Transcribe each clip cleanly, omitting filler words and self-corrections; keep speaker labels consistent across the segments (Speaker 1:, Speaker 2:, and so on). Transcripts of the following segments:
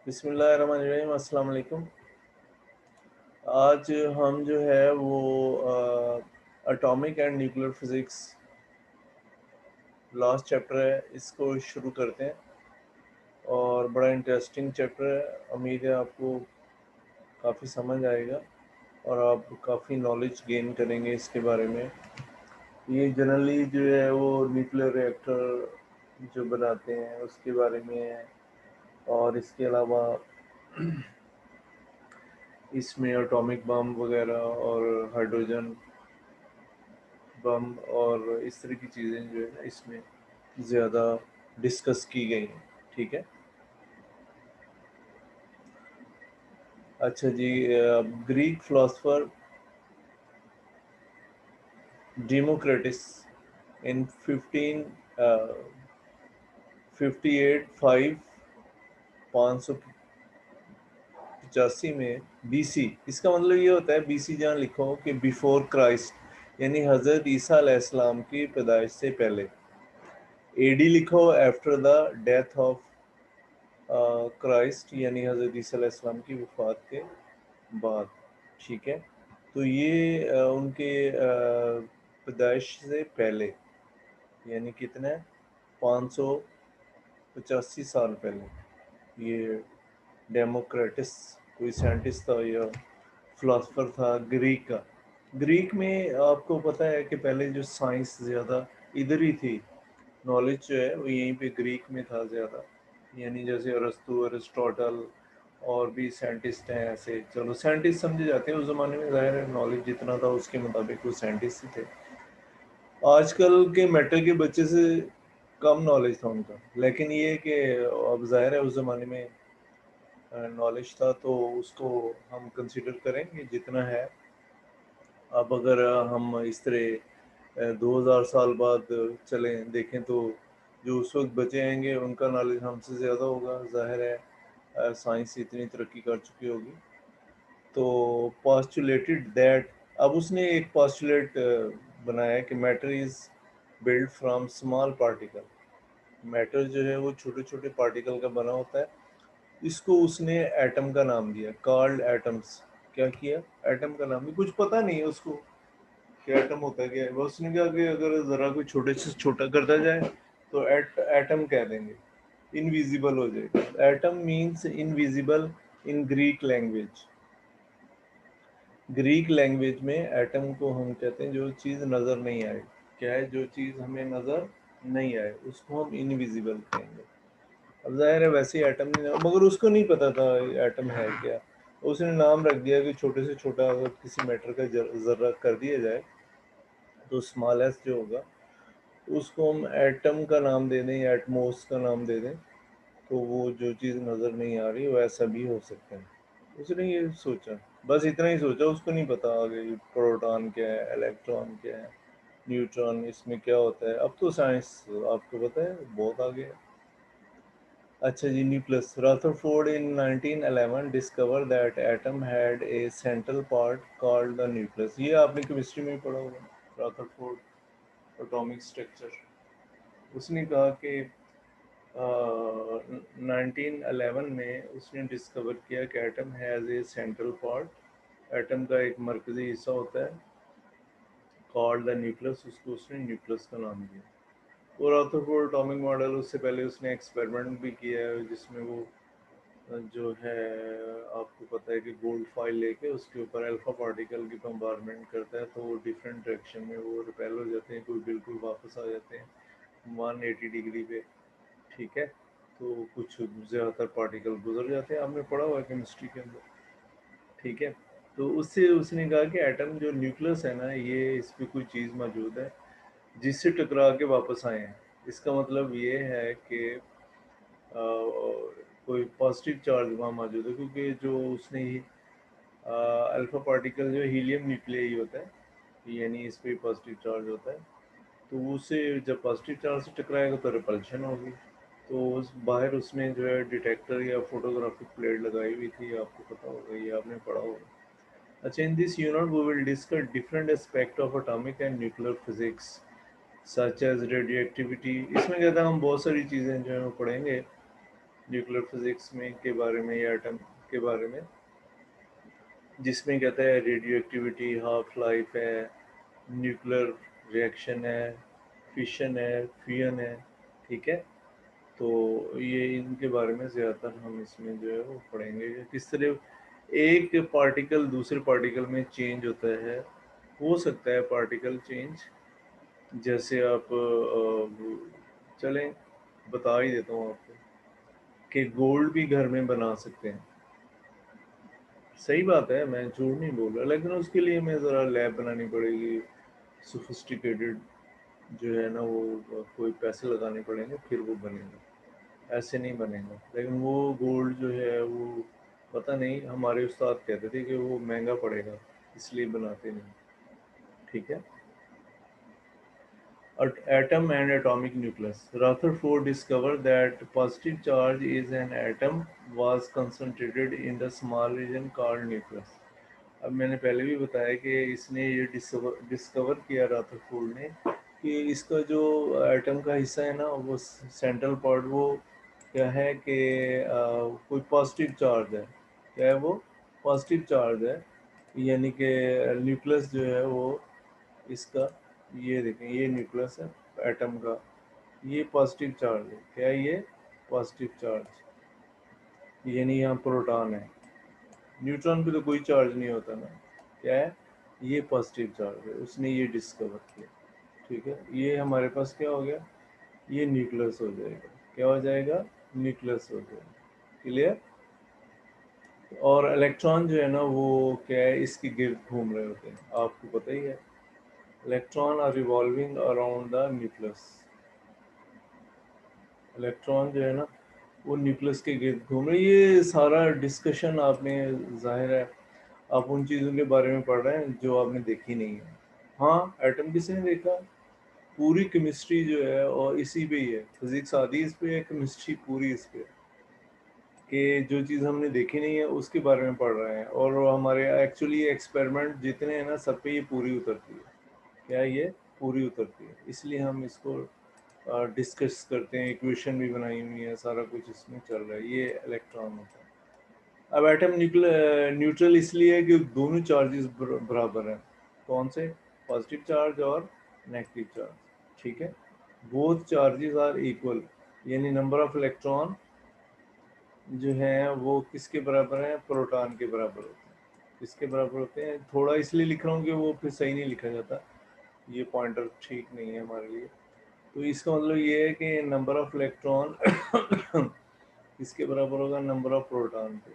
Speaker 1: बिस्मिल्लाहिर्रहमानिर्रहीम, अस्सलाम वालेकुम। आज हम जो है वो atomic and nuclear physics last chapter है, इसको शुरू करते हैं। और बड़ा इंटरेस्टिंग चैप्टर है। उम्मीद है आपको काफ़ी समझ आएगा और आप काफ़ी नॉलेज गेन करेंगे इसके बारे में। ये जनरली जो है वो न्यूक्लियर रिएक्टर जो बनाते हैं उसके बारे में है। और इसके अलावा इसमें एटॉमिक बम वगैरह और हाइड्रोजन बम और इस तरह की चीज़ें जो है ना इसमें ज़्यादा डिस्कस की गई हैं। ठीक है। अच्छा जी, ग्रीक फिलोसफर डेमोक्रेटिस इन 1558 585 में बीसी, इसका मतलब ये होता है बीसी जहाँ लिखो कि बिफोर क्राइस्ट, यानी हज़रत ईसा अलैहिस्सलाम की पैदाइश से पहले। एडी लिखो after the death of Christ, यानी हज़रत ईसा अलैहिस्सलाम की वफ़ात के बाद। ठीक है। तो ये उनके पैदाइश से पहले, यानी कितने 585 साल पहले ये डेमोक्रेटिस कोई साइंटिस्ट था या फिलोसफर था ग्रीक का। ग्रीक में आपको पता है कि पहले जो साइंस ज़्यादा इधर ही थी, नॉलेज जो है वो यहीं पे ग्रीक में था ज़्यादा। यानी जैसे अरस्तु, अरिस्टोटल और भी साइंटिस्ट हैं ऐसे। चलो साइंटिस्ट समझे जाते हैं, उस ज़माने में ज़ाहिर है नॉलेज जितना था उसके मुताबिक वो साइंटिस्ट ही थे। आजकल के मेटल के बच्चे से कम नॉलेज था उनका, लेकिन ये कि अब ज़ाहिर है उस ज़माने में नॉलेज था तो उसको हम कंसिडर करेंगे जितना है। अब अगर हम इस तरह 2000 साल बाद चलें देखें तो जो उस वक्त बचे आएंगे उनका नॉलेज हमसे ज़्यादा होगा, ज़ाहिर है साइंस इतनी तरक्की कर चुकी होगी। तो पोस्टुलेटेड दैट, अब उसने एक पोस्टुलेट बनाया कि matter is build from small particle. Matter जो है वो छोटे छोटे पार्टिकल का बना होता है। इसको उसने एटम का नाम दिया, कॉल्ड एटम्स। क्या किया, एटम का नाम दिया। कुछ पता नहीं है उसको कि एटम होता है क्या है, बस उसने कहा कि अगर ज़रा कोई छोटे से छोटा करता जाए तो एटम कह देंगे, इनविजिबल हो जाएगा। Atom means invisible in Greek language. Greek language में एटम को हम कहते हैं जो चीज़ नज़र नहीं आए। क्या है, जो चीज़ हमें नज़र नहीं आए उसको हम इनविजिबल कहेंगे। अब ज़ाहिर है वैसे ही एटम नहीं, मगर उसको नहीं पता था एटम है क्या। उसने नाम रख दिया कि छोटे से छोटा अगर किसी मैटर का ज़र्रा कर दिया जाए तो स्मॉलेस्ट जो होगा उसको हम एटम का नाम दे दें या एटमॉस का नाम दे दें, तो वो जो चीज़ नज़र नहीं आ रही वैसा भी हो सकता है। उसने ये सोचा, बस इतना ही सोचा, उसको नहीं पता आगे प्रोटॉन क्या है, इलेक्ट्रॉन क्या है, न्यूट्रॉन इसमें क्या होता है। अब तो साइंस आपको पता है बहुत आगे है। अच्छा जी, nucleus. Rutherford in 1911 discovered that atom had a central part called the nucleus। ये आपने केमिस्ट्री में ही पढ़ा होगा, रदरफोर्ड एटॉमिक स्ट्रक्चर। उसने कहा कि 1911 में उसने डिस्कवर किया कि atom has a central part. Atom का एक मरकज़ी हिस्सा होता है कॉल्ड द न्यूक्लियस, उसको उसने न्यूक्लियस का नाम दिया। और रदरफोर्ड एटॉमिक मॉडल, उससे पहले उसने एक्सपेरिमेंट भी किया है जिसमें वो जो है आपको पता है कि गोल्ड फाइल लेके उसके ऊपर अल्फा पार्टिकल की बम्बारमेंट करता है तो वो डिफरेंट डायरेक्शन में वो रिपेल हो जाते हैं, कोई बिल्कुल वापस आ जाते हैं 180 डिग्री पे। ठीक है। तो कुछ ज़्यादातर पार्टिकल गुजर जाते हैं, आपने पढ़ा हुआ है केमिस्ट्री के अंदर। ठीक है। तो उससे उसने कहा कि एटम जो न्यूक्लियस है ना, ये इस पर कोई चीज़ मौजूद है जिससे टकरा के वापस आए हैं। इसका मतलब ये है कि कोई पॉजिटिव चार्ज वहाँ मौजूद है, क्योंकि जो उसने अल्फा पार्टिकल जो हीलियम न्यूक्लियाई होता है, यानी इस पे पॉजिटिव चार्ज होता है, तो उससे जब पॉजिटिव चार्ज से टकराएगा तो रिपल्शन होगी। तो उस बाहर उसने जो है डिटेक्टर या फोटोग्राफिक प्लेट लगाई हुई थी, आपको पता होगा, ये आपने पढ़ा होगा। अच्छा, in this unit we will discuss different aspect of atomic and nuclear physics such as radioactivity. इसमें कहता है हम बहुत सारी चीज़ें जो है वो पढ़ेंगे न्यूक्लियर फिजिक्स में के बारे में या एटम के बारे में, जिसमें कहता है रेडियो एक्टिविटी, हाफ लाइफ है, न्यूक्लियर रिएक्शन है, फिशन है, फ्यूजन है, ठीक है। तो ये इनके बारे में ज़्यादातर हम इसमें जो है वो पढ़ेंगे कि किस तरह एक पार्टिकल दूसरे पार्टिकल में चेंज होता है। हो सकता है पार्टिकल चेंज, जैसे आप चलें बता ही देता हूँ आपको कि गोल्ड भी घर में बना सकते हैं। सही बात है, मैं झूठ नहीं बोल रहा, लेकिन उसके लिए मैं ज़रा लैब बनानी पड़ेगी, सोफिस्टिकेटेड जो है ना वो कोई पैसे लगाने पड़ेंगे, फिर वो बनेगा, ऐसे नहीं बनेगा। लेकिन वो गोल्ड जो है वो पता नहीं, हमारे उस्ताद कहते थे कि वो महंगा पड़ेगा, इसलिए बनाते नहीं, ठीक है। Atom and atomic nucleus. Rutherford discovered that positive charge is an atom was concentrated in the small region called nucleus. अब मैंने पहले भी बताया कि इसने ये डिस्कवर किया रदरफोर्ड ने कि इसका जो एटम का हिस्सा है ना वो सेंट्रल पार्ट वो क्या है कि कोई पॉजिटिव चार्ज है। क्या है वो? पॉजिटिव चार्ज है, यानी कि न्यूक्लियस जो है वो इसका, ये देखें ये न्यूक्लियस है एटम का, ये पॉजिटिव चार्ज है। क्या है ये? पॉजिटिव चार्ज, यानी यहाँ प्रोटॉन है। न्यूट्रॉन पे तो कोई चार्ज नहीं होता ना। क्या है? ये पॉजिटिव चार्ज है, उसने ये डिस्कवर किया, ठीक है। ये हमारे पास क्या हो गया? ये न्यूक्लियस हो जाएगा। क्या हो जाएगा? न्यूक्लियस हो जाएगा। क्लियर? और इलेक्ट्रॉन जो है ना वो क्या है, इसके गिर्द घूम रहे होते हैं, आपको पता ही है। Electron are revolving around the nucleus. Electron जो है ना वो न्यूक्लियस के गिर्द घूम रहे। ये सारा डिस्कशन आपने, जाहिर है आप उन चीज़ों के बारे में पढ़ रहे हैं जो आपने देखी नहीं है। हाँ, एटम किसने देखा? पूरी केमिस्ट्री जो है और इसी पे ही है, फिजिक्स आदि इस पे है, केमिस्ट्री पूरी इस पे है कि जो चीज़ हमने देखी नहीं है उसके बारे में पढ़ रहे हैं। और हमारे एक्चुअली एक्सपेरिमेंट जितने हैं ना सब पे ये पूरी उतरती है। क्या ये? पूरी उतरती है, इसलिए हम इसको डिस्कस करते हैं। इक्वेशन भी बनाई हुई है, सारा कुछ इसमें चल रहा है। ये इलेक्ट्रॉन होता है। अब एटम न्यूट्रल इसलिए है कि दोनों चार्जेस बराबर हैं। कौन से? पॉजिटिव चार्ज और नेगेटिव चार्ज, ठीक है। बोथ चार्जेस आर इक्वल, यानी नंबर ऑफ इलेक्ट्रॉन जो है वो किसके बराबर है? प्रोटॉन के बराबर होते हैं। किसके बराबर होते हैं? थोड़ा इसलिए लिख रहा हूँ कि वो फिर सही नहीं लिखा जाता, ये पॉइंटर ठीक नहीं है हमारे लिए। तो इसका मतलब ये है कि नंबर ऑफ इलेक्ट्रॉन इसके बराबर होगा नंबर ऑफ प्रोटॉन के।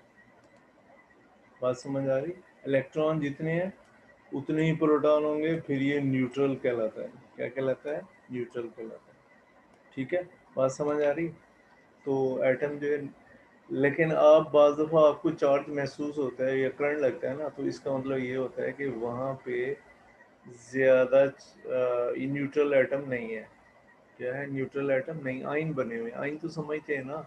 Speaker 1: बात समझ आ रही? इलेक्ट्रॉन जितने हैं उतने ही प्रोटॉन होंगे, फिर ये न्यूट्रल कहलाता है। क्या कहलाता है? न्यूट्रल कहलाता है, ठीक है। बात समझ आ रही? तो एटम जो है, लेकिन आप बाज़ दफ़ा आपको चार्ज महसूस होता है या करंट लगता है ना, तो इसका मतलब ये होता है कि वहाँ पे ज़्यादा न्यूट्रल एटम नहीं है। क्या है? न्यूट्रल एटम नहीं, आयन बने हुए। आयन तो समझते हैं ना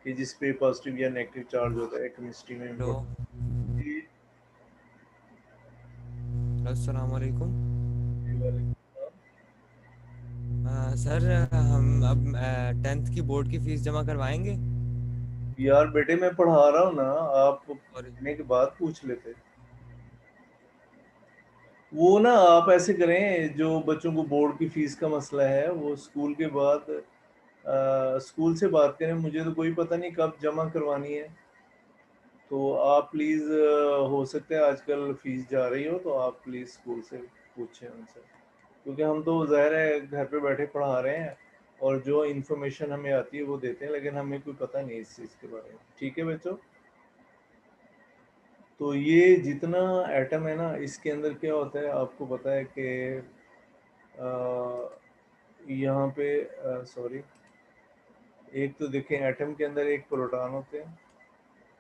Speaker 1: कि जिस पे पॉजिटिव या नेगेटिव चार्ज होता है, केमिस्ट्री में भी
Speaker 2: हेलो।
Speaker 1: पढ़ते हैं।
Speaker 2: अस्सलाम वालेकुम।
Speaker 1: जी वालेकुम सलाम।
Speaker 2: सर, हम अब 10th की बोर्ड की फीस जमा करवाएंगे।
Speaker 1: यार बेटे मैं पढ़ा रहा हूँ ना, आप
Speaker 2: और
Speaker 1: पढ़ने के बाद पूछ लेते। वो ना आप ऐसे करें, जो बच्चों को बोर्ड की फीस का मसला है वो स्कूल के बाद स्कूल से बात करें। मुझे तो कोई पता नहीं कब जमा करवानी है। तो आप प्लीज़, हो सकता है आजकल फीस जा रही हो, तो आप प्लीज़ स्कूल से पूछें उनसे, क्योंकि हम तो ज़ाहिर है घर पे बैठे पढ़ा रहे हैं और जो इन्फॉर्मेशन हमें आती है वो देते हैं, लेकिन हमें कोई पता नहीं इस चीज़ के बारे में, ठीक है बच्चों। तो ये जितना एटम है ना इसके अंदर क्या होता है आपको पता है कि यहाँ पे सॉरी, एक तो देखें एटम के अंदर एक प्रोटॉन होते हैं,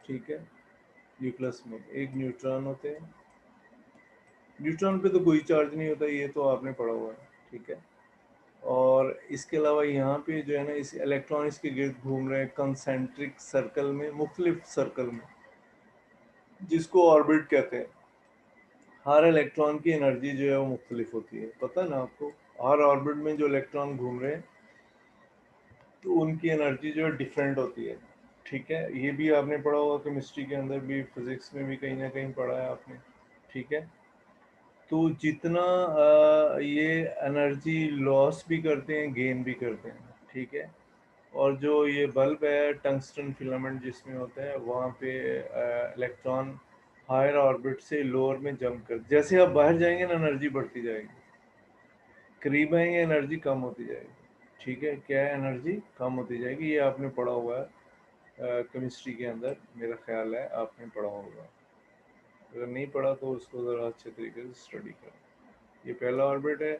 Speaker 1: ठीक है। न्यूक्लियस में एक न्यूट्रॉन होते हैं। न्यूट्रॉन पे तो कोई चार्ज नहीं होता, ये तो आपने पढ़ा हुआ है, ठीक है। और इसके अलावा यहाँ पे जो है ना इस इलेक्ट्रॉन इसके गिर्द घूम रहे हैं कंसेंट्रिक सर्कल में, मुख्तलिफ सर्कल में, जिसको ऑर्बिट कहते हैं। हर इलेक्ट्रॉन की एनर्जी जो है वो मुख्तलिफ होती है, पता है ना आपको। हर ऑर्बिट में जो इलेक्ट्रॉन घूम रहे हैं तो उनकी एनर्जी जो है डिफरेंट होती है। ठीक है, ये भी आपने पढ़ा होगा केमिस्ट्री के अंदर भी, फिजिक्स में भी कहीं ना कहीं पढ़ा है आपने। ठीक है, तो जितना ये एनर्जी लॉस भी करते हैं, गेन भी करते हैं। ठीक है, और जो ये बल्ब है टंगस्टन फिलामेंट जिसमें होते हैं, वहाँ पे इलेक्ट्रॉन हायर ऑर्बिट से लोअर में जंप कर, जैसे आप बाहर जाएंगे ना एनर्जी बढ़ती जाएगी, करीब आएंगे एनर्जी कम होती जाएगी। ठीक है, क्या है, एनर्जी कम होती जाएगी। ये आपने पढ़ा हुआ है केमिस्ट्री के अंदर, मेरा ख्याल है आपने पढ़ा होगा। अगर नहीं पढ़ा तो उसको ज़रा अच्छे तरीके से स्टडी करें। ये पहला ऑर्बिट है,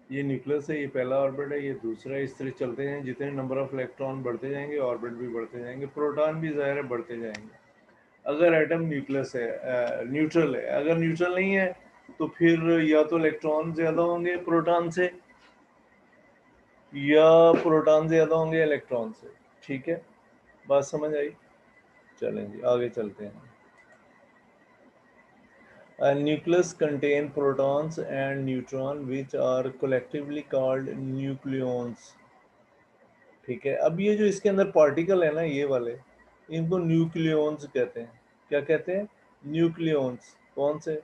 Speaker 1: ये न्यूक्लियस है, ये पहला ऑर्बिट है, ये दूसरा है। इस तरह चलते हैं, जितने नंबर ऑफ इलेक्ट्रॉन बढ़ते जाएंगे ऑर्बिट भी बढ़ते जाएंगे, प्रोटॉन भी ज़ाहिर है बढ़ते जाएंगे। अगर एटम न्यूक्लियस है, न्यूट्रल है। अगर न्यूट्रल नहीं है तो फिर या तो इलेक्ट्रॉन ज़्यादा होंगे प्रोटॉन से, या प्रोटॉन ज़्यादा होंगे इलेक्ट्रॉन से। ठीक है, बात समझ आई? चलें जी, आगे चलते हैं। A nucleus contains protons and neutrons which are collectively called nucleons। ठीक है, अब ये जो इसके अंदर पार्टिकल है ना, ये वाले, इनको न्यूक्लियॉन्स कहते हैं। क्या कहते हैं? न्यूक्लियॉन्स। कौन से?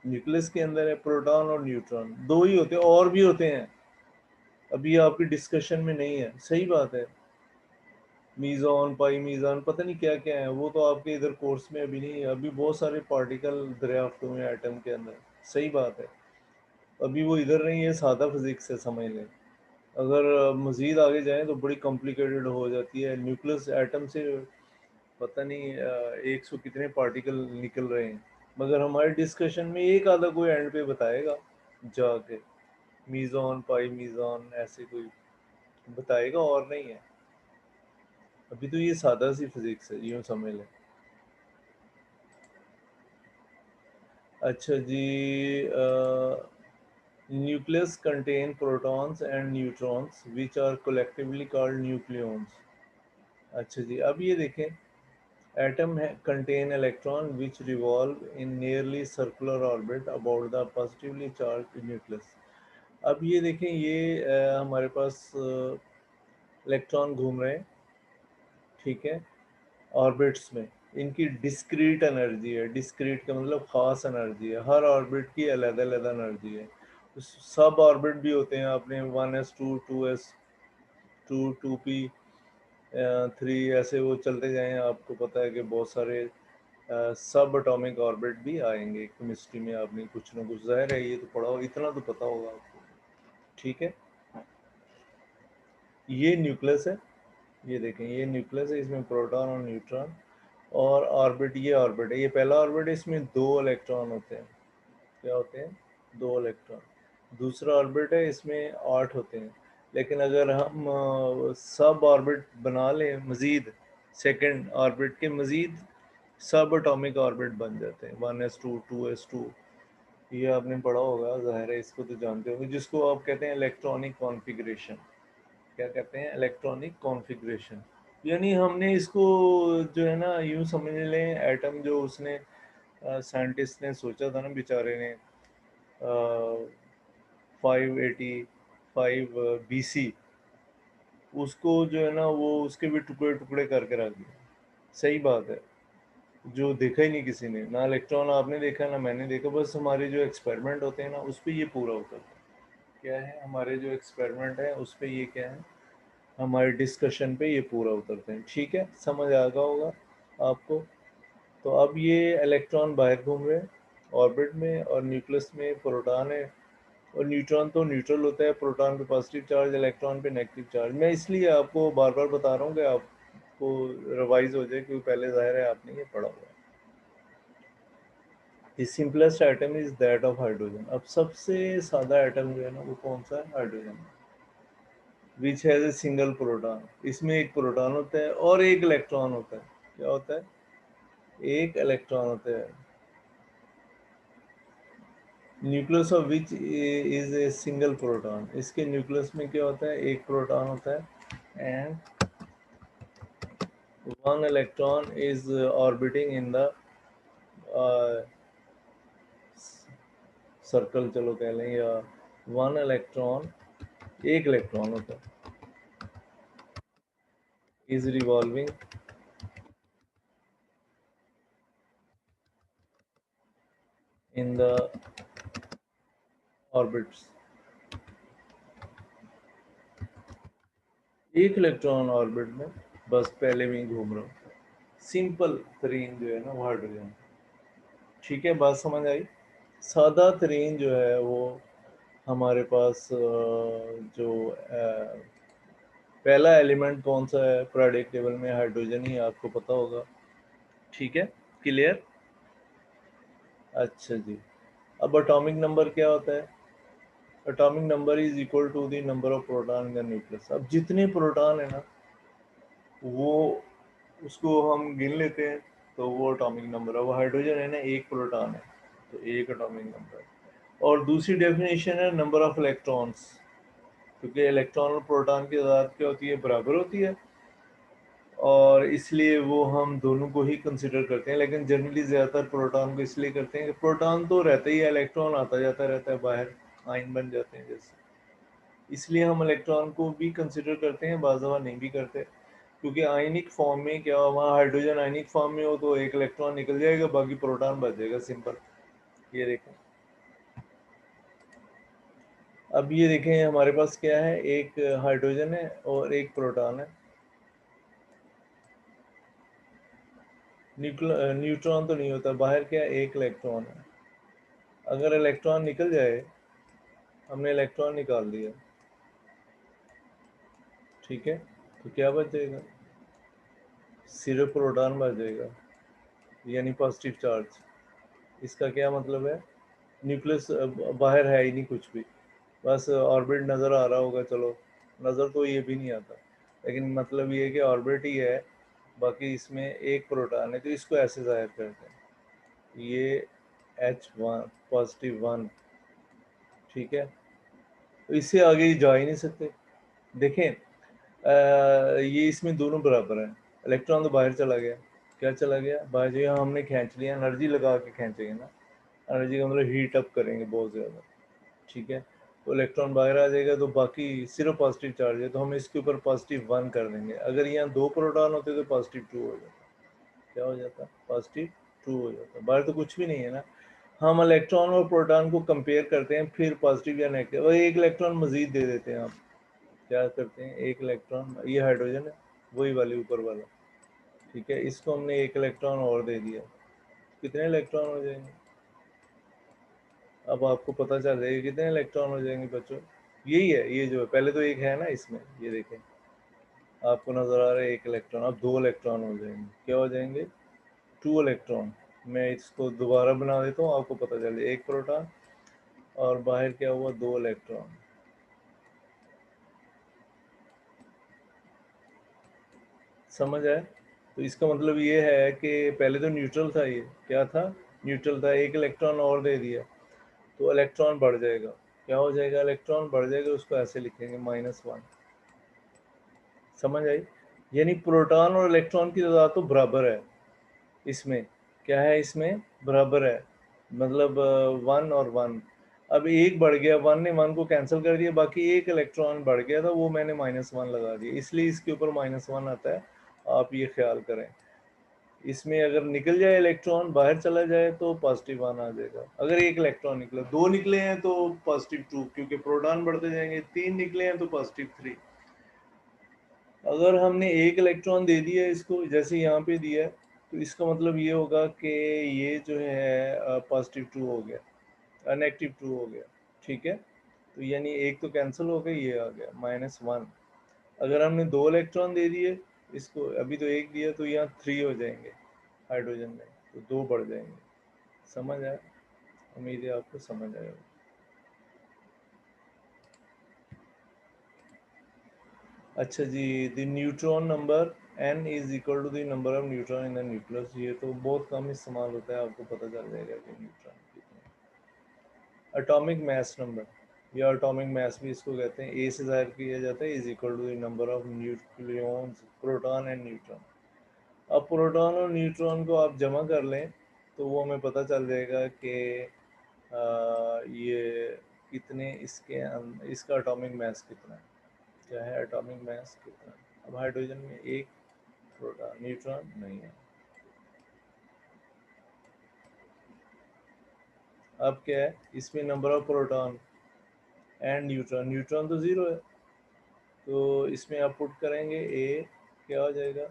Speaker 1: न्यूक्लियस के अंदर है प्रोटॉन और न्यूट्रॉन, दो ही होते हैं, और भी होते हैं, अभी आपकी डिस्कशन में नहीं है। सही बात है, मीज़ॉन, पाई मीज़ॉन, पता नहीं क्या क्या है, वो तो आपके इधर कोर्स में अभी नहीं है। अभी बहुत सारे पार्टिकल दरियाफ्त हुए हैं एटम के अंदर। सही बात है, अभी वो इधर नहीं है, सादा फिजिक्स है, समझ लें। अगर मज़ीद आगे जाएं तो बड़ी कॉम्प्लिकेटेड हो जाती है। न्यूक्लियस एटम से पता नहीं 100 कितने पार्टिकल निकल रहे हैं, मगर हमारे डिस्कशन में एक आधा कोई एंड पे बताएगा जाके, मीज़ॉन, पाई मीज़ॉन, ऐसे कोई बताएगा, और नहीं है। अभी तो ये सादा सी फिजिक्स है, यूँ समझ लें। अच्छा जी, nucleus contain protons and neutrons which are collectively called nucleons. अच्छा जी, अब ये देखें, एटम है contain electron which revolve in nearly circular orbit about the positively charged nucleus। अब ये देखें, ये हमारे पास इलेक्ट्रॉन घूम रहे हैं। ठीक है, ऑर्बिट्स में इनकी डिस्क्रीट एनर्जी है। डिस्क्रीट का मतलब ख़ास एनर्जी है, हर ऑर्बिट की अलग अलग एनर्जी है। सब ऑर्बिट भी होते हैं अपने 1s2, 2s2, 2p, 3, ऐसे वो चलते जाएं। आपको पता है कि बहुत सारे सब एटॉमिक ऑर्बिट भी आएंगे केमिस्ट्री में, आपने कुछ ना कुछ, ज़ाहिर है ये तो पढ़ा हो, इतना तो पता होगा आपको। ठीक है, ये न्यूक्लियस है, ये देखें, ये न्यूक्लियस है, इसमें प्रोटॉन और न्यूट्रॉन, और ऑर्बिट, ये ऑर्बिट है, ये पहला ऑर्बिट है, इसमें 2 इलेक्ट्रॉन होते हैं। क्या होते हैं? 2 इलेक्ट्रॉन। दूसरा ऑर्बिट है, इसमें 8 होते हैं। लेकिन अगर हम सब ऑर्बिट बना लें मज़ीद, सेकंड ऑर्बिट के मज़ीद सब एटॉमिक ऑर्बिट बन जाते हैं, 1s2, 2s2। ये आपने पढ़ा होगा, ज़ाहिर है इसको तो जानते होंगे, जिसको आप कहते हैं इलेक्ट्रॉनिक कॉन्फ़िगरेशन। क्या कहते हैं? Electronic configuration. यानी हमने इसको जो है ना, यूँ समझ लें, एटम जो उसने साइंटिस्ट ने सोचा था ना बेचारे ने, 585 BC, उसको जो है ना, वो उसके भी टुकड़े टुकड़े करके रख दिया। सही बात है, जो देखा ही नहीं किसी ने, ना इलेक्ट्रॉन आपने देखा ना मैंने देखा, बस हमारे जो एक्सपेरिमेंट होते हैं ना उस पर ये पूरा उतरता है। क्या है हमारे जो एक्सपेरिमेंट है उस पर ये क्या है, हमारे डिस्कशन पे ये पूरा उतरते हैं। ठीक है, समझ आ गया होगा आपको। तो अब ये इलेक्ट्रॉन बाहर घूम रहे हैं ऑर्बिट में, और न्यूक्लियस में प्रोटॉन है, और न्यूट्रॉन तो न्यूट्रल होता है, प्रोटॉन पे पॉजिटिव चार्ज, इलेक्ट्रॉन पे नेगेटिव चार्ज। मैं इसलिए आपको बार बार बता रहा हूँ कि आपको रिवाइज हो जाए, क्योंकि पहले ज़ाहिर है आपने ये पढ़ा हुआ है। The simplest atom is that of hydrogen। अब सबसे सादा एटम जो है ना, वो कौन सा है? Hydrogen. Which has a single proton. इसमें एक प्रोटॉन होता है और एक इलेक्ट्रॉन होता है। क्या होता है? एक इलेक्ट्रॉन होता है। Nucleus of which is a single proton. इसके न्यूक्लियस में क्या होता है? एक प्रोटॉन होता है, and one electron is orbiting in the circle, चलो कह लें, या वन इलेक्ट्रॉन, एक इलेक्ट्रॉन होता है। is revolving in the orbits. एक इलेक्ट्रॉन ऑर्बिट में बस पहले में ही घूम रहा हूँ। सिंपल तरीन जो है ना वो हाइड्रोजन। ठीक है, बात समझ आई। सादा तरीन जो है वो हमारे पास जो पहला एलिमेंट कौन सा है पीरियोडिक टेबल में, हाइड्रोजन ही, आपको पता होगा। ठीक है, क्लियर। अच्छा जी, अब एटॉमिक नंबर क्या होता है? Atomic number is equal to the number of proton in the nucleus. अब जितने प्रोटॉन है ना वो उसको हम गिन लेते हैं तो वो एटॉमिक नंबर है। वो हाइड्रोजन है ना, एक प्रोटॉन है तो एक एटॉमिक नंबर है। और दूसरी डेफिनेशन है नंबर ऑफ इलेक्ट्रॉन्स, क्योंकि इलेक्ट्रॉन और प्रोटॉन की तादाद क्या होती है, बराबर होती है, और इसलिए वो हम दोनों को ही कंसिडर करते हैं। लेकिन जनरली ज़्यादातर प्रोटॉन को इसलिए करते हैं कि प्रोटॉन तो रहता ही है, इलेक्ट्रॉन आता जाता रहता है बाहर, आयन बन जाते हैं जैसे, इसलिए हम इलेक्ट्रॉन को भी कंसिडर करते हैं, बाज़ दफ़ा नहीं भी करते। क्योंकि आयनिक फॉर्म में क्या, वहाँ हाइड्रोजन आयनिक फॉर्म में हो तो एक इलेक्ट्रॉन निकल जाएगा, बाकी प्रोटॉन बच जाएगा, सिंपल। ये देखें, अब ये देखें हमारे पास क्या है, एक हाइड्रोजन है और एक प्रोटॉन है। न्यूट्रॉन तो नहीं होता बाहर, क्या एक इलेक्ट्रॉन है। अगर इलेक्ट्रॉन निकल जाए, हमने इलेक्ट्रॉन निकाल दिया, ठीक है, तो क्या बच जाएगा, सिर्फ प्रोटॉन बच जाएगा, यानी पॉजिटिव चार्ज। इसका क्या मतलब है, न्यूक्लियस बाहर है ही नहीं कुछ भी, बस ऑर्बिट नज़र आ रहा होगा, चलो नज़र तो ये भी नहीं आता, लेकिन मतलब ये है कि ऑर्बिट ही है, बाकी इसमें एक प्रोटॉन है, तो इसको ऐसे जाहिर करते हैं, ये H1 +1, ठीक है, तो इससे आगे जा ही नहीं सकते। देखें ये इसमें दोनों बराबर हैं, इलेक्ट्रॉन तो बाहर चला गया, क्या चला गया बाहर, जो हमने खींच लिया, एनर्जी लगा के खींचेंगे ना, एनर्जी का मतलब हीट अप करेंगे बहुत ज़्यादा, ठीक है, तो इलेक्ट्रॉन बाहर आ जाएगा, तो बाकी सिर्फ पॉजिटिव चार्ज है, तो हम इसके ऊपर +1 कर देंगे। अगर यहाँ 2 प्रोटॉन होते तो +2 हो जाता, क्या हो जाता, +2 हो जाता, बाहर तो कुछ भी नहीं है ना। हम इलेक्ट्रॉन और प्रोटॉन को कंपेयर करते हैं, फिर पॉजिटिव या नेगेटिव, और एक इलेक्ट्रॉन मजीद दे देते हैं। हम क्या करते हैं, एक इलेक्ट्रॉन, ये हाइड्रोजन है वही वाले ऊपर वाला, ठीक है, इसको हमने एक इलेक्ट्रॉन और दे दिया, कितने इलेक्ट्रॉन हो जाएंगे, अब आपको पता चल जाएगा कितने इलेक्ट्रॉन हो जाएंगे बच्चों। यही है, ये जो है, पहले तो एक है ना इसमें, ये देखें आपको नजर आ रहा है एक इलेक्ट्रॉन, अब 2 इलेक्ट्रॉन हो जाएंगे, क्या हो जाएंगे, 2 इलेक्ट्रॉन। मैं इसको दोबारा बना देता हूँ, आपको पता चल जाए, एक प्रोटॉन और बाहर क्या हुआ, 2 इलेक्ट्रॉन। समझ आए, तो इसका मतलब ये है कि पहले तो न्यूट्रल था, ये क्या था, न्यूट्रल था, एक इलेक्ट्रॉन और दे दिया तो इलेक्ट्रॉन बढ़ जाएगा, क्या हो जाएगा, इलेक्ट्रॉन बढ़ जाएगा, उसको ऐसे लिखेंगे -1। समझ आई, यानी प्रोटॉन और इलेक्ट्रॉन की तादाद तो बराबर है इसमें, क्या है इसमें, बराबर है, मतलब 1 और 1। अब एक बढ़ गया, 1 ने 1 को कैंसिल कर दिया, बाकी एक इलेक्ट्रॉन बढ़ गया था, वो मैंने -1 लगा दिया, इसलिए इसके ऊपर -1 आता है, आप ये ख्याल करें। इसमें अगर निकल जाए इलेक्ट्रॉन, बाहर चला जाए, तो +1 आ जाएगा। अगर एक इलेक्ट्रॉन निकला, 2 निकले हैं तो +2, क्योंकि प्रोटॉन बढ़ते जाएंगे, 3 निकले हैं तो +3। अगर हमने एक इलेक्ट्रॉन दे दिया इसको, जैसे यहाँ पे दिया है, तो इसका मतलब ये होगा कि ये जो है +2 हो गया, -2 हो गया, ठीक है, तो यानी एक तो कैंसिल हो गया, ये आ गया -1। अगर हमने 2 इलेक्ट्रॉन दे दिए इसको, अभी तो एक दिया, तो यहाँ 3 हो जाएंगे हाइड्रोजन में, तो 2 बढ़ जाएंगे। समझ आया, उम्मीद है आपको समझ आएगा। अच्छा जी, the neutron number n is equal to the number of neutron in the nucleus. ये तो बहुत कम इस्तेमाल होता है, आपको पता चल जाएगा कि न्यूट्रॉन कितने। एटॉमिक मास नंबर, या एटॉमिक मास भी इसको कहते हैं, ए से जाहिर किया जाता है, is equal to the number of nucleons, proton and neutron. अब प्रोटॉन और न्यूट्रॉन को आप जमा कर लें तो वो हमें पता चल जाएगा कि ये कितने इसके इसका एटॉमिक मास कितना है, क्या है एटॉमिक मास कितना। अब हाइड्रोजन में एक प्रोटॉन, न्यूट्रॉन नहीं है। अब क्या है इसमें, number of proton and neutron, neutron तो जीरो है, तो इसमें आप पुट करेंगे ए, क्या हो जाएगा,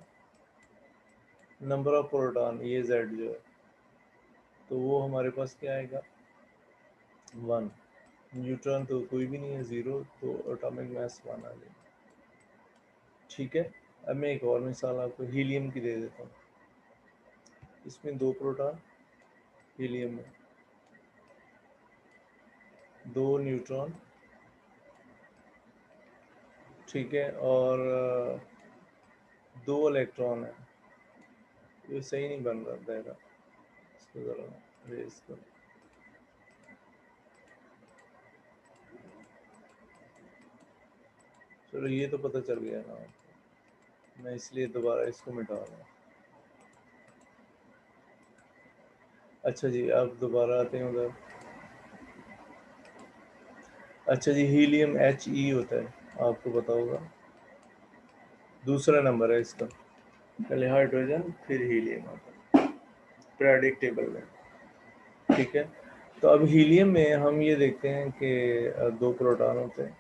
Speaker 1: नंबर ऑफ प्रोटॉन, ये जेड जो है, तो वो हमारे पास क्या आएगा, 1। न्यूट्रॉन तो कोई भी नहीं है, ज़ीरो, तो एटॉमिक मास 1 आ जाएगा। ठीक है। अब मैं एक और मिसाल आपको हीलियम की दे देता हूँ। इसमें 2 प्रोटॉन, हीलियम में 2 न्यूट्रॉन, ठीक है, और 2 इलेक्ट्रॉन है। ये सही नहीं बन रहा दायरा, इसको ज़रा रेज कर। चलो ये तो पता चल गया ना आपको, मैं इसलिए दोबारा इसको मिटा रहा हूँ। अच्छा जी, आप दोबारा आते हैं उधर। अच्छा जी, हीलियम He होता है, आपको पता होगा, दूसरा नंबर है इसका, पहले हाइड्रोजन फिर हीलियम आता है पीरियोडिक टेबल में। ठीक है, तो अब हीलियम में हम ये देखते हैं कि 2 प्रोटॉन होते हैं,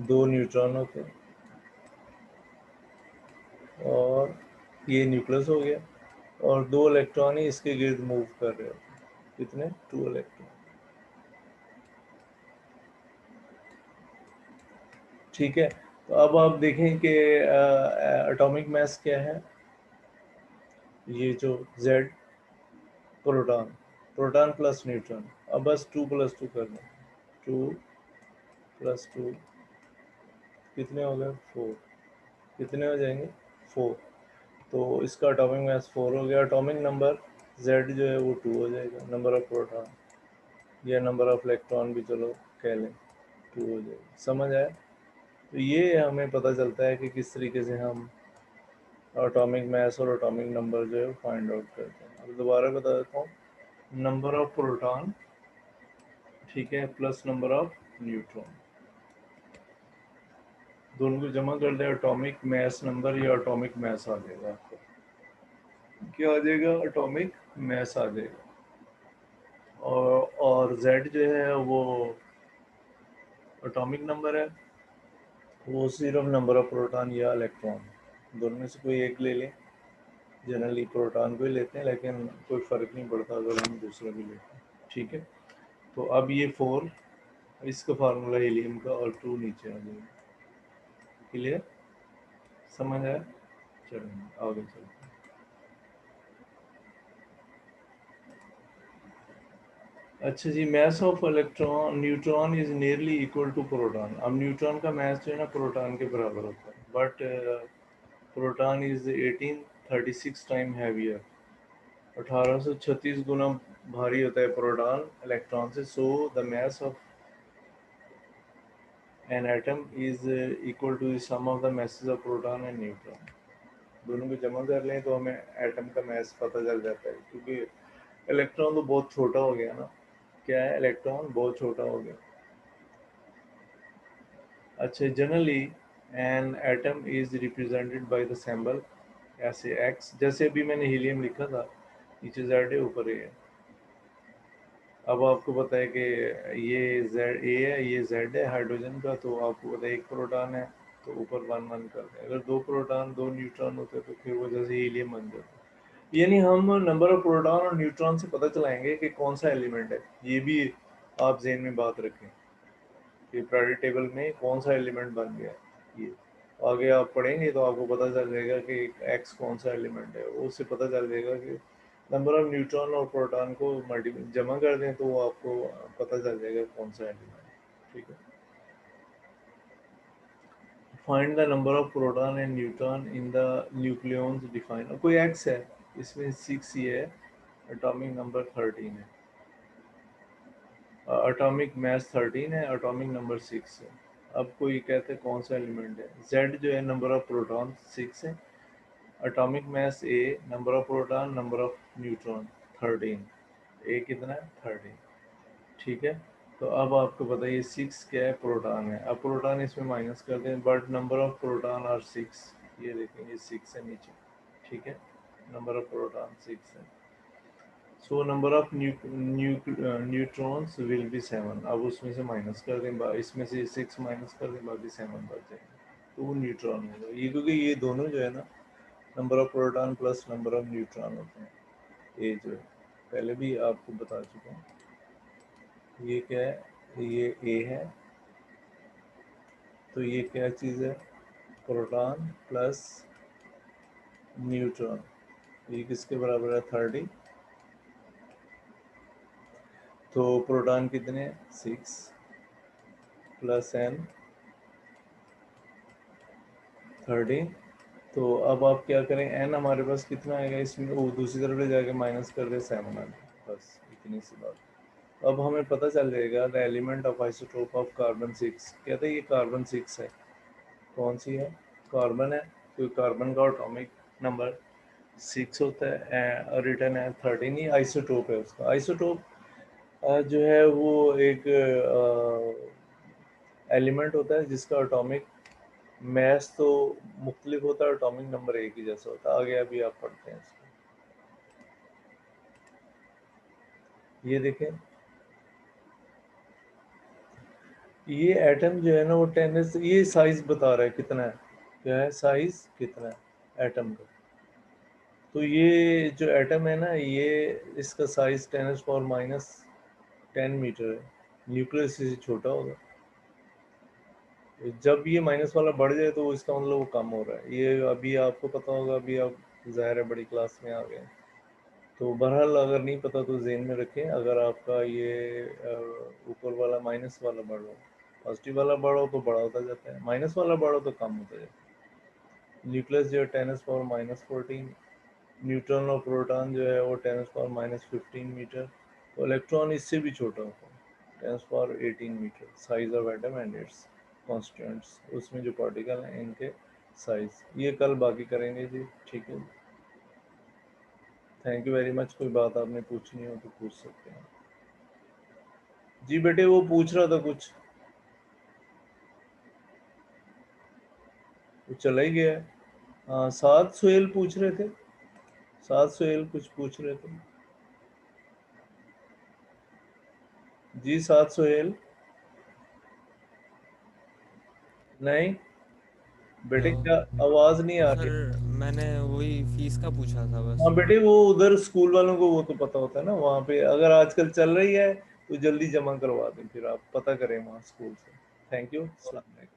Speaker 1: 2 न्यूट्रॉन होते हैं, और ये न्यूक्लियस हो गया, और 2 इलेक्ट्रॉन ही इसके गिर्द मूव कर रहे होते हैं। कितने, 2 इलेक्ट्रॉन। ठीक है, तो अब आप देखें कि एटॉमिक मास क्या है, ये जो Z, proton, proton plus neutron, अब बस 2 + 2 कर दें, 2 + 2 कितने हो गए, 4, कितने हो जाएंगे, 4, तो इसका एटॉमिक मास 4 हो गया। एटॉमिक नंबर Z जो है वो 2 हो जाएगा, नंबर ऑफ प्रोटॉन या नंबर ऑफ इलेक्ट्रॉन भी चलो कह लें, 2 हो जाएगा। समझ आया? तो ये हमें पता चलता है कि किस तरीके से हम एटॉमिक मास और एटॉमिक नंबर जो है फाइंड आउट करते हैं। अब दोबारा बता देता हूँ, नंबर ऑफ प्रोटॉन, ठीक है, प्लस नंबर ऑफ न्यूट्रॉन, दोनों को जमा कर दे, एटॉमिक मास नंबर या एटॉमिक मास आ जाएगा आपको, क्या आ जाएगा, एटॉमिक मास आ जाएगा। और Z जो है वो एटॉमिक नंबर है, वो सिर्फ नंबर ऑफ प्रोटॉन या इलेक्ट्रॉन, दोनों में से कोई एक ले लें। जनरली प्रोटॉन को ही लेते हैं, लेकिन कोई फ़र्क नहीं पड़ता अगर हम दूसरा भी लेते हैं। ठीक है, तो अब ये 4, इसका फार्मूला हीलियम का, और 2 नीचे आ जाएगा। क्लियर, समझ आया? चलो आगे चलते हैं। अच्छा जी, mass of electron, neutron is nearly equal to proton. अब न्यूट्रॉन का मास जो है ना प्रोटॉन के बराबर होता है, but proton is 1836 time heavier, 1836 गुना भारी होता है प्रोटॉन इलेक्ट्रॉन से। So the mass of an atom is equal to the sum of the masses of proton and neutron. दोनों को जमा कर लें तो हमें एटम का मास पता चल जाता है, क्योंकि इलेक्ट्रॉन तो बहुत छोटा हो गया ना, क्या है, इलेक्ट्रॉन बहुत छोटा हो गया। अच्छा, generally N atom is represented by the symbol ऐसे एक्स, जैसे अभी मैंने हीलियम लिखा था, नीचे जेड है ऊपर ए है। अब आपको पता है कि ये जेड ए है, ये जेड है हाइड्रोजन का, तो आपको पता है एक प्रोटॉन है, तो ऊपर 1 1 कर दें। अगर 2 प्रोटॉन 2 न्यूट्रॉन होते तो फिर वो जैसे हीलियम बन जाता। यानी हम नंबर ऑफ प्रोटॉन और न्यूट्रॉन से पता चलाएंगे कि कौन सा एलिमेंट है। ये भी आप जेन में बात रखें कि पीरियोडिक टेबल में कौन सा एलिमेंट बन गया। ये आगे आप पढ़ेंगे तो आपको पता चल जाएगा कि एक्स कौन सा एलिमेंट है, वो उससे पता चल जाएगा कि नंबर ऑफ न्यूट्रॉन और प्रोटॉन को मल्टी जमा कर दें तो वो आपको पता चल जाएगा कौन सा एलिमेंट है। ठीक है, find the number of proton and neutron in the nucleons define. कोई एक्स है, इसमें 6 ही है, एटॉमिक नंबर 13 है, एटॉमिक मास 13 है, एटॉमिक नंबर 6 है। अब कोई कहते हैं कौन सा एलिमेंट है, Z जो है नंबर ऑफ प्रोटॉन 6 है, atomic mass A, number of proton number of neutron 13, A कितना है 13। ठीक है, तो अब आपको बताइए 6 क्या है, प्रोटॉन है। अब प्रोटॉन इसमें माइनस कर दें, but number of proton are 6। ये देखेंगे 6 है नीचे, ठीक है, नंबर ऑफ प्रोटॉन 6 है। So number of neutrons will be 7। अब उसमें से माइनस कर दें, इसमें से 6 माइनस कर दें, बाकी 7 बच जाएंगे, तो वो न्यूट्रॉन होगा ये, क्योंकि ये दोनों जो है ना number of proton plus number of neutron होते हैं। ये जो है पहले भी आपको बता चुका हूँ। ये क्या है, ये ए है, तो ये क्या चीज़ है, प्रोटॉन प्लस न्यूट्रॉन। ये किसके बराबर है, 30। तो प्रोटॉन कितने, 6 प्लस n 13। तो अब आप क्या करें, n हमारे पास कितना आएगा इसमें, वो दूसरी तरफ ले जाके माइनस कर दे 7 आ गया, बस इतनी सी बात। अब हमें पता चल जाएगा the element of isotope of carbon 6। कहते हैं ये कार्बन 6 है, कौन सी है, कार्बन है, तो कार्बन का एटॉमिक नंबर 6 होता है, रिटर्न है 13 ही आइसोटोप है उसका। आइसोटोप जो है वो एक एलिमेंट होता है जिसका एटॉमिक मैथ तो मुख्तलिफ होता है, एटॉमिक नंबर एक ही जैसा होता है। आगे अभी आप पढ़ते हैं इसको, ये देखें, ये एटम जो है ना वो 10 ये साइज बता रहा है कितना है, क्या है साइज कितना है एटम का। तो ये जो एटम है ना, ये इसका साइज 10⁻⁻10 मीटर है, न्यूक्लियस से छोटा होगा। जब ये माइनस वाला बढ़ जाए तो इसका मतलब वो कम हो रहा है। ये अभी आपको पता होगा, अभी आप ज़ाहिर है बड़ी क्लास में आ गए, तो बहरहाल अगर नहीं पता तो ज़हन में रखें। अगर आपका ये ऊपर वाला माइनस वाला बढ़ो, पॉजिटिव वाला बढ़ो तो बड़ा होता जाता है, माइनस वाला बढ़ो तो कम होता जाता है। न्यूक्लियस जो है 10⁻⁻14, न्यूट्रॉन और प्रोटॉन जो है वो 10⁻⁻15 मीटर, तो इलेक्ट्रॉन इससे भी छोटा होता है 10⁻18 metre. Size of atom and its constants, उसमें जो पार्टिकल हैं इनके साइज, ये कल बाकी करेंगे जी, ठीक है। Thank you very much. कोई बात आपने पूछनी हो तो पूछ सकते हैं जी। बेटे वो पूछ रहा था कुछ, वो चला ही गया है। हाँ, सात सुहेल पूछ रहे थे, सात सुहेल कुछ पूछ रहे थे जी। सात सुहेल, नहीं बेटे,
Speaker 2: हेलो।
Speaker 1: क्या आवाज नहीं आ रही।
Speaker 2: सर मैंने वही फीस का पूछा था बस।
Speaker 1: हाँ बेटे, वो उधर स्कूल वालों को वो तो पता होता है ना, वहाँ पे अगर आजकल चल रही है तो जल्दी जमा करवा दें, फिर आप पता करें वहाँ स्कूल से। थैंक यू, अस्सलाम वालेकुम।